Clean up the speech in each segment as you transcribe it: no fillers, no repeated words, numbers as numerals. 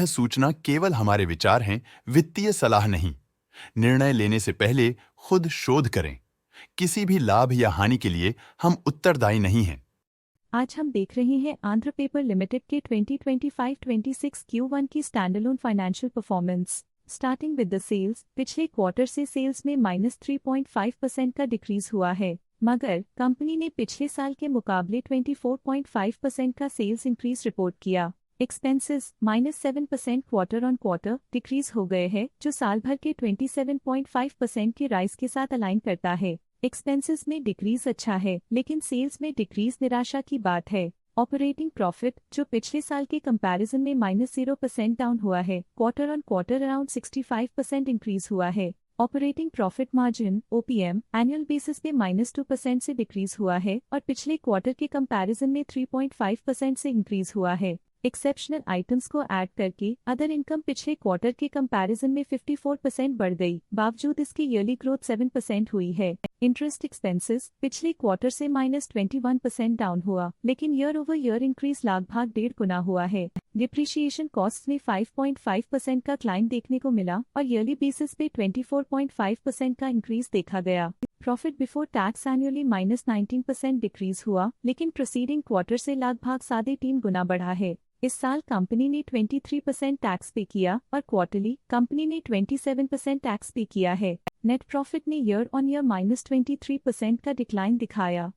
सूचना केवल हमारे विचार हैं, वित्तीय सलाह नहीं। निर्णय लेने से पहले खुद शोध करें। किसी भी लाभ या हानि के लिए हम उत्तरदायी नहीं हैं। आज हम देख रहे हैं आंध्र पेपर लिमिटेड के 2025-26 Q1 की standalone financial performance. Starting with the sales, पिछले क्वार्टर से सेल्स में -3.5% का डिक्रीज हुआ है, मगर कंपनी ने पिछले साल के मुकाबले 24.5% का सेल्स इंक्रीज रिपोर्ट किया। Expenses -7% quarter on quarter decrease हो गए हैं, जो साल भर के 27.5% के राइज के साथ अलाइन करता है। एक्सपेंसेस में डिक्रीज अच्छा है, लेकिन सेल्स में डिक्रीज निराशा की बात है। ऑपरेटिंग प्रॉफिट, जो पिछले साल के कंपैरिजन में -0% डाउन हुआ है, quarter on quarter around 65% increase हुआ है। Operating profit margin OPM annual basis पे -2% से डिक्रीज हुआ है और पिछले क्वार्टर के कंपैरिजन में 3.5% से इंक्रीज हुआ है। एक्सेप्शनल आइटम्स को ऐड करके अदर इनकम पिछले क्वार्टर के कंपैरिजन में 54% बढ़ गई, बावजूद इसकी ईयरली ग्रोथ 7% हुई है। इंटरेस्ट एक्सपेंसेस पिछले क्वार्टर से -21% डाउन हुआ, लेकिन ईयर ओवर ईयर इंक्रीज लगभग 1.5 गुना हुआ है। डिप्रिशिएशन कॉस्ट में 5.5% का क्लाइम देखने को मिला और ईयरली बेसिस पे 24.5% का इंक्रीज देखा गया। Profit before tax annually -19% decrease हुआ, लेकिन प्रोसीडिंग क्वार्टर से लगभग 3.5 गुना बढ़ा है। इस साल कंपनी ने 23% टैक्स पे किया और क्वार्टरली कंपनी ने 27% टैक्स पे किया है। नेट प्रॉफिट ने ईयर ऑन ईयर -23% का डिक्लाइन दिखाया,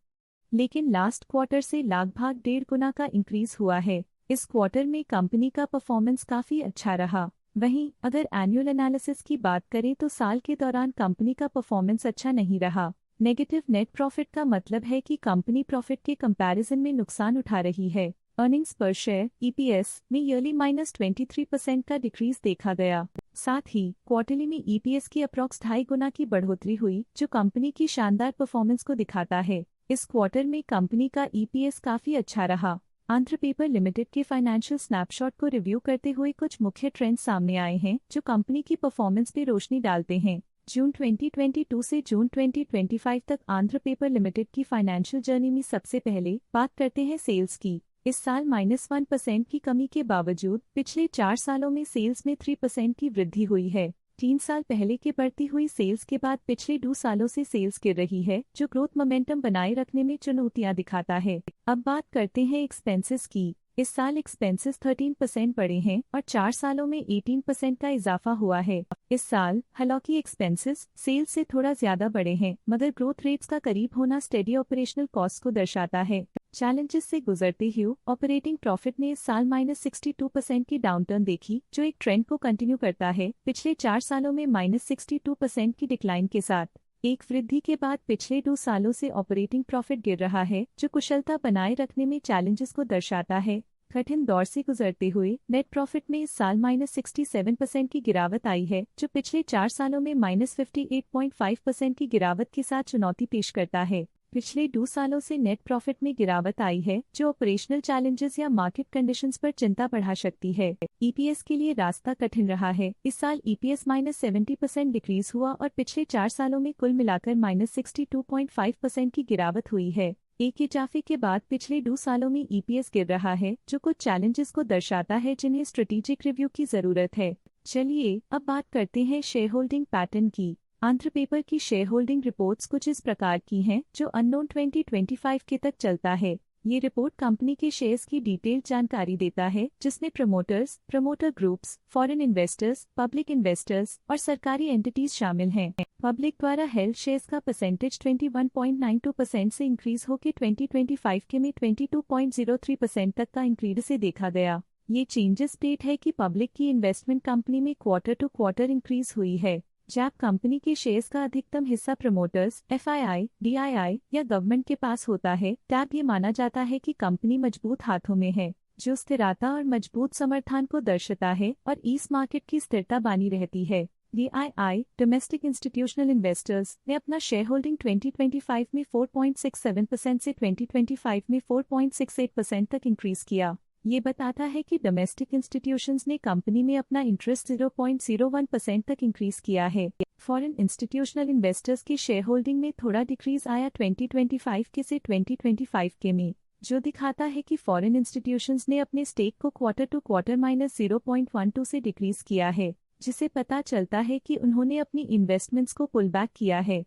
लेकिन लास्ट क्वार्टर से लगभग 1.5 गुना का इंक्रीज हुआ है। इस क्वार्टर में कंपनी का परफॉर्मेंस काफी अच्छा रहा। वहीं अगर एनुअल एनालिसिस की बात करें तो साल के दौरान कंपनी का परफॉर्मेंस अच्छा नहीं रहा। नेगेटिव नेट प्रॉफिट का मतलब है कि कंपनी प्रॉफिट के कंपैरिजन में नुकसान उठा रही है। अर्निंग्स पर शेयर EPS में ईयरली -23% का डिक्रीज देखा गया। साथ ही क्वार्टरली में EPS की अप्रॉक्स 2.5 गुना की बढ़ोतरी हुई, जो कंपनी की शानदार परफॉर्मेंस को दिखाता है। इस क्वार्टर में कंपनी का EPS काफी अच्छा रहा। आंध्र पेपर लिमिटेड के फाइनेंशियल स्नैपशॉट को रिव्यू करते हुए कुछ मुख्य ट्रेंड्स सामने आए हैं, जो कंपनी की परफॉर्मेंस पे रोशनी डालते हैं। जून 2022 से जून 2025 तक आंध्र पेपर लिमिटेड की फाइनेंशियल जर्नी में सबसे पहले बात करते हैं सेल्स की। इस साल -1% की कमी के बावजूद पिछले 4 सालों में सेल्स में 3% की वृद्धि हुई है। 3 साल पहले के बढ़ती हुई सेल्स के बाद पिछले 2 सालों से सेल्स गिर रही है, जो ग्रोथ मोमेंटम बनाए रखने में चुनौतियां दिखाता है। अब बात करते हैं एक्सपेंसेस की। इस साल एक्सपेंसेस 13% बढ़े हैं और 4 सालों में 18% का इजाफा हुआ है। इस साल हालांकि एक्सपेंसेस सेल्स से थोड़ा ज्यादा बढ़े हैं, मगर ग्रोथ रेट्स का करीब होना स्टेडी ऑपरेशनल कॉस्ट को दर्शाता है। चैलेंजेस से गुजरते हुए ऑपरेटिंग प्रॉफिट ने इस साल -62% की डाउनटर्न देखी, जो एक ट्रेंड को कंटिन्यू करता है। पिछले 4 सालों में -62% की डिक्लाइन के साथ एक वृद्धि के बाद पिछले 2 सालों से ऑपरेटिंग प्रॉफिट गिर रहा है, जो कुशलता बनाए रखने में चैलेंजेस को दर्शाता है। कठिन दौर से गुजरते हुए नेट प्रॉफिट में इस साल -67% की गिरावट आई है, जो पिछले 4 सालों में -58.5% की गिरावट के साथ चुनौती पेश करता है। पिछले 2 सालों से नेट प्रॉफिट में गिरावट आई है, जो ऑपरेशनल चैलेंजेस या मार्केट कंडीशंस पर चिंता बढ़ा सकती है। EPS के लिए रास्ता कठिन रहा है। इस साल EPS -70% डिक्रीज हुआ और पिछले 4 सालों में कुल मिलाकर -62.5% की गिरावट हुई है। एक इजाफे के बाद पिछले 2 सालों में EPS गिर रहा है, जो कुछ चैलेंजेस को दर्शाता है जिन्हें स्ट्रेटेजिक रिव्यू की जरूरत है। चलिए अब बात करते हैं शेयर होल्डिंग पैटर्न की। आंध्र पेपर की शेयर होल्डिंग रिपोर्ट्स कुछ इस प्रकार की हैं, जो अननोन 2025 के तक चलता है। ये रिपोर्ट कंपनी के शेयर्स की डिटेल्ड जानकारी देता है, जिसमें promoters, promoter groups, foreign investors, public investors और सरकारी एंटिटीज शामिल हैं। पब्लिक द्वारा हेल्ड शेयर्स का परसेंटेज 21.92% से इंक्रीज होकर 2025 के में 22.03% तक का इंक्रीज से देखा गया। ये चेंजेस स्टेट है कि पब्लिक की इन्वेस्टमेंट कंपनी में क्वार्टर टू क्वार्टर इंक्रीज हुई है। जब कंपनी के शेयर्स का अधिकतम हिस्सा प्रमोटर्स, FII, DII या गवर्नमेंट के पास होता है, तब ये माना जाता है कि कंपनी मजबूत हाथों में है, जो स्थिरता और मजबूत समर्थन को दर्शाता है और इस मार्केट की स्थिरता बनी रहती है। DII, डोमेस्टिक इंस्टीट्यूशनल इन्वेस्टर्स, ने अपना शेयर होल्डिंग 2025 में 4.67% से 2025 में 4.68% तक इंक्रीज किया। ये बताता है कि डोमेस्टिक इंस्टीट्यूशंस ने कंपनी में अपना इंटरेस्ट 0.01% तक इंक्रीज किया है। फॉरेन इंस्टीट्यूशनल इन्वेस्टर्स की शेयर होल्डिंग में थोड़ा डिक्रीज आया 2025 के से 2025 के में। जो दिखाता है कि फॉरेन इंस्टीट्यूशंस ने अपने स्टेक को क्वार्टर टू क्वार्टर -0.12 से डिक्रीज किया है, जिसे पता चलता है कि उन्होंने अपनी इन्वेस्टमेंट्स को पुल बैक किया है।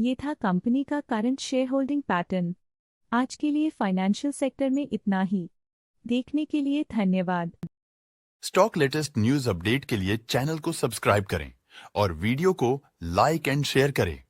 ये था कंपनी का करंट शेयर होल्डिंग पैटर्न। आज के लिए फाइनेंशियल सेक्टर में इतना ही। देखने के लिए धन्यवाद। स्टॉक लेटेस्ट न्यूज अपडेट के लिए चैनल को सब्सक्राइब करें और वीडियो को लाइक एंड शेयर करें।